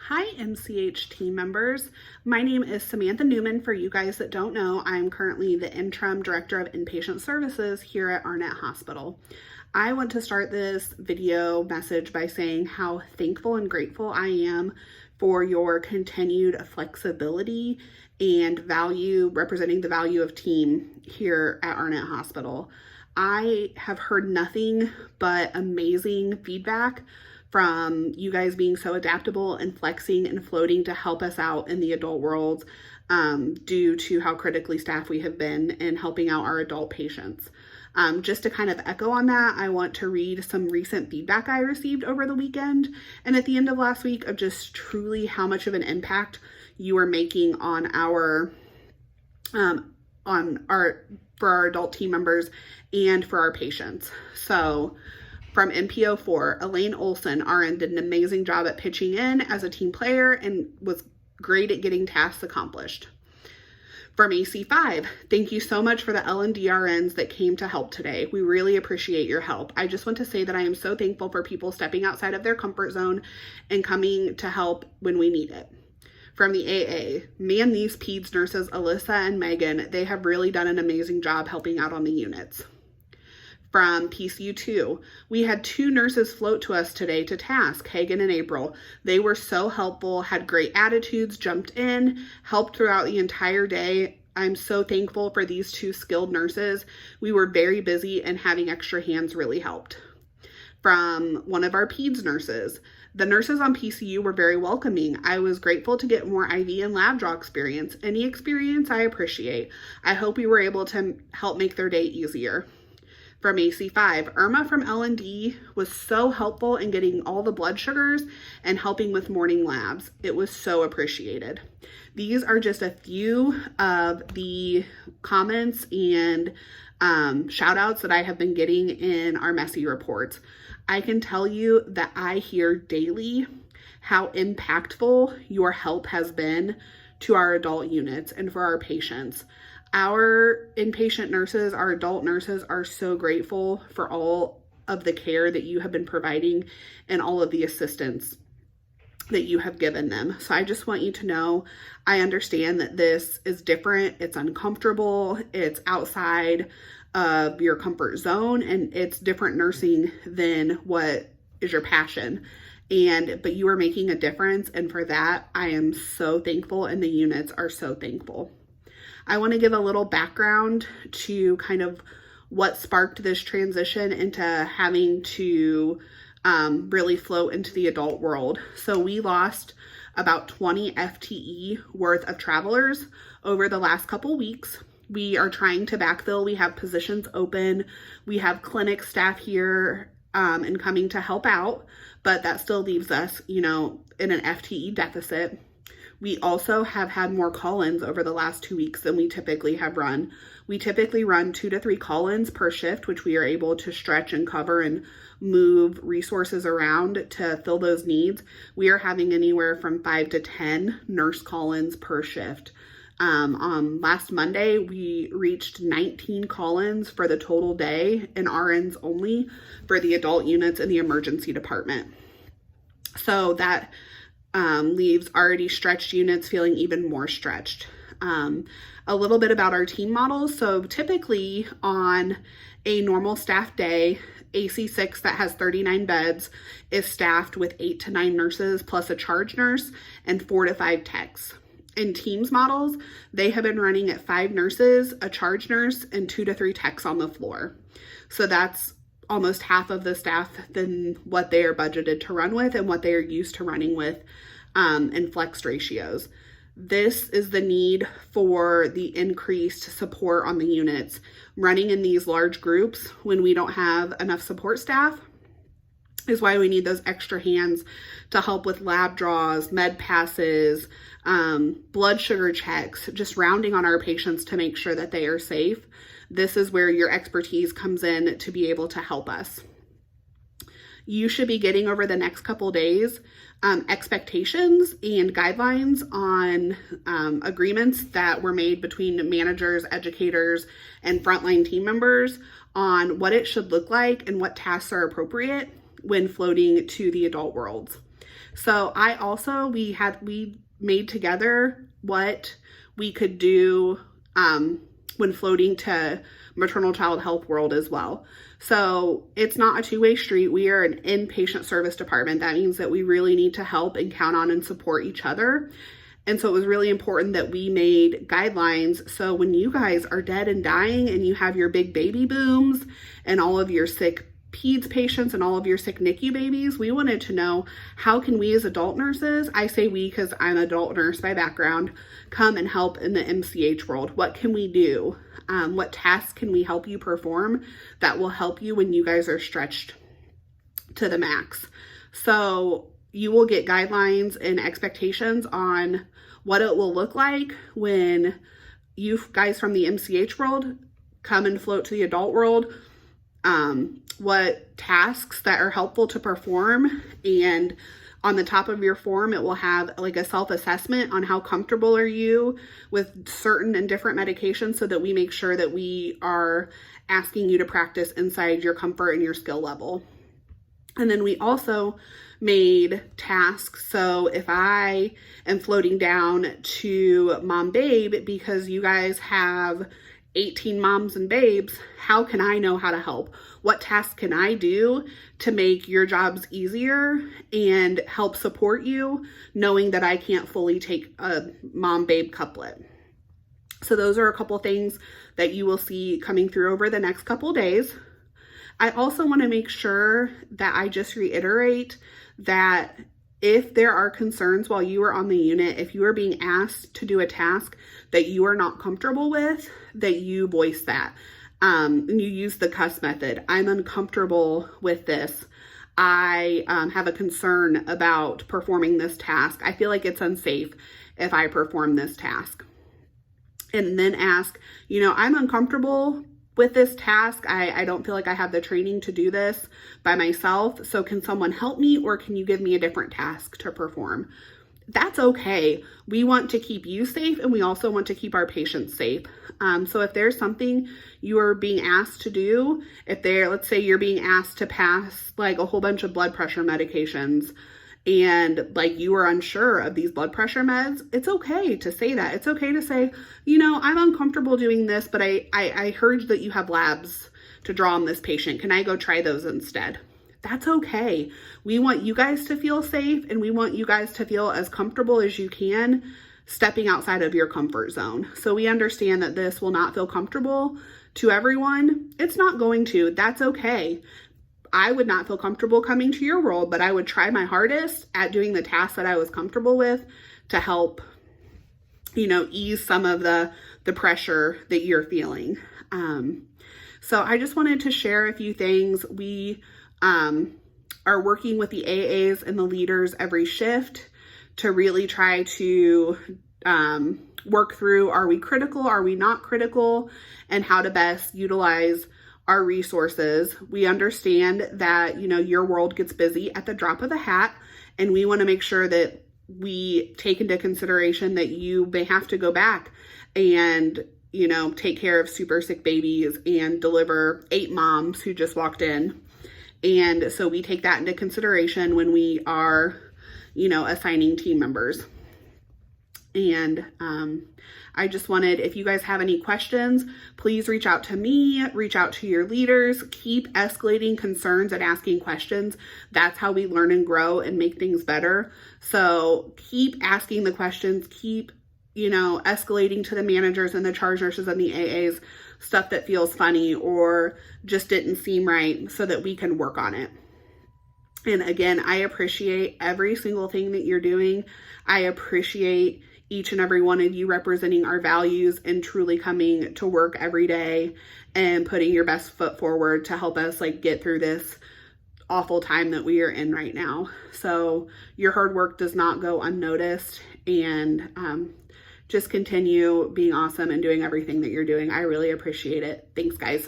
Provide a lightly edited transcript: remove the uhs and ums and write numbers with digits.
Hi, MCH team members. My name is Samantha Newman. For you guys that don't know, I'm currently the interim director of inpatient services here at Arnett Hospital. I want to start this video message by saying how thankful and grateful I am for your continued flexibility and value, representing the value of team here at Arnett Hospital. I have heard nothing but amazing feedback from you guys being so adaptable and flexing and floating to help us out in the adult world due to how critically staffed we have been in helping out our adult patients. Just to kind of echo on that, I want to read some recent feedback I received over the weekend and at the end of last week of just truly how much of an impact you are making on our for our adult team members and for our patients. So from NPO4, Elaine Olson, RN, did an amazing job at pitching in as a team player and was great at getting tasks accomplished. From AC5, thank you so much for the L&D RNs that came to help today. We really appreciate your help. I just want to say that I am so thankful for people stepping outside of their comfort zone and coming to help when we need it. From the AA, man, these peds nurses, Alyssa and Megan, they have really done an amazing job helping out on the units. From PCU2, we had 2 nurses float to us today to task, Hagen and April. They were so helpful, had great attitudes, jumped in, helped throughout the entire day. I'm so thankful for these 2 skilled nurses. We were very busy and having extra hands really helped. From one of our peds nurses, the nurses on PCU were very welcoming. I was grateful to get more IV and lab draw experience. Any experience I appreciate. I hope we were able to help make their day easier. From AC5, Irma from L&D was so helpful in getting all the blood sugars and helping with morning labs. It was so appreciated. These are just a few of the comments and shout outs that I have been getting in our messy reports. I can tell you that I hear daily how impactful your help has been to our adult units and for our patients. Our inpatient nurses, our adult nurses are so grateful for all of the care that you have been providing and all of the assistance that you have given them. So I just want you to know, I understand that this is different. It's uncomfortable. It's outside of your comfort zone and it's different nursing than what is your passion. But you are making a difference. And for that, I am so thankful and the units are so thankful. I want to give a little background to kind of what sparked this transition into having to really float into the adult world. So we lost about 20 FTE worth of travelers over the last couple weeks. We are trying to backfill. We have positions open. We have clinic staff here and coming to help out, but that still leaves us, in an FTE deficit. We also have had more call-ins over the last 2 weeks than we typically have run. We typically run 2 to 3 call-ins per shift, which we are able to stretch and cover and move resources around to fill those needs. We are having anywhere from 5 to 10 nurse call-ins per shift. On last Monday, we reached 19 call-ins for the total day and RNs only for the adult units in the emergency department. So that leaves already stretched units feeling even more stretched. A little bit about our team models. So typically on a normal staff day, AC6 that has 39 beds is staffed with 8 to 9 nurses plus a charge nurse and 4 to 5 techs. In Teams models, they have been running at 5 nurses, a charge nurse, and 2 to 3 techs on the floor. So that's almost half of the staff than what they are budgeted to run with and what they are used to running with in flexed ratios. This is the need for the increased support on the units. Running in these large groups when we don't have enough support staff is why we need those extra hands to help with lab draws, med passes, blood sugar checks, just rounding on our patients to make sure that they are safe. This is where your expertise comes in to be able to help us. You should be getting over the next couple days expectations and guidelines on agreements that were made between managers, educators, and frontline team members on what it should look like and what tasks are appropriate when floating to the adult worlds. So we made together what we could do when floating to maternal child health world as well. So it's not a two-way street. We are an inpatient service department. That means that we really need to help and count on and support each other. And so it was really important that we made guidelines. So when you guys are dead and dying and you have your big baby booms and all of your sick peds patients and all of your sick NICU babies, we wanted to know, how can we as adult nurses, I say we because I'm an adult nurse by background, come and help in the MCH world? What can we do? What tasks can we help you perform that will help you when you guys are stretched to the max? So you will get guidelines and expectations on what it will look like when you guys from the MCH world come and float to the adult world, what tasks that are helpful to perform. And on the top of your form, it will have like a self-assessment on how comfortable are you with certain and different medications, so that we make sure that we are asking you to practice inside your comfort and your skill level. And then we also made tasks. So if I am floating down to mom babe, because you guys have 18 moms and babes, how can I know how to help? What tasks can I do to make your jobs easier and help support you, knowing that I can't fully take a mom babe couplet? So those are a couple things that you will see coming through over the next couple days. I also want to make sure that I just reiterate that if there are concerns while you are on the unit, if you are being asked to do a task that you are not comfortable with, that you voice that. And you use the cuss method. I'm uncomfortable with this. I have a concern about performing this task. I feel like it's unsafe if I perform this task. And then ask, I'm uncomfortable with this task. I don't feel like I have the training to do this by myself. So can someone help me, or can you give me a different task to perform? That's okay. We want to keep you safe, and we also want to keep our patients safe. So if there's something you are being asked to do, let's say you're being asked to pass like a whole bunch of blood pressure medications, and like you are unsure of these blood pressure meds, it's okay to say that. It's okay to say, I'm uncomfortable doing this, but I heard that you have labs to draw on this patient. Can I go try those instead? That's okay. We want you guys to feel safe, and we want you guys to feel as comfortable as you can stepping outside of your comfort zone. So we understand that this will not feel comfortable to everyone. It's not going to. That's okay. I would not feel comfortable coming to your world, but I would try my hardest at doing the tasks that I was comfortable with to help, ease some of the pressure that you're feeling. So I just wanted to share a few things. We are working with the AAs and the leaders every shift to really try to work through, are we critical, are we not critical, and how to best utilize our resources. We understand that, your world gets busy at the drop of a hat, and we want to make sure that we take into consideration that you may have to go back and, take care of super sick babies and deliver 8 moms who just walked in. And so we take that into consideration when we are, assigning team members. And I just wanted, if you guys have any questions, please reach out to me, reach out to your leaders, keep escalating concerns and asking questions. That's how we learn and grow and make things better. So keep asking the questions, keep, escalating to the managers and the charge nurses and the AAs, stuff that feels funny or just didn't seem right, so that we can work on it. And again, I appreciate every single thing that you're doing. I appreciate each and every one of you representing our values and truly coming to work every day and putting your best foot forward to help us get through this awful time that we are in right now. So your hard work does not go unnoticed, and just continue being awesome and doing everything that you're doing. I really appreciate it. Thanks, guys.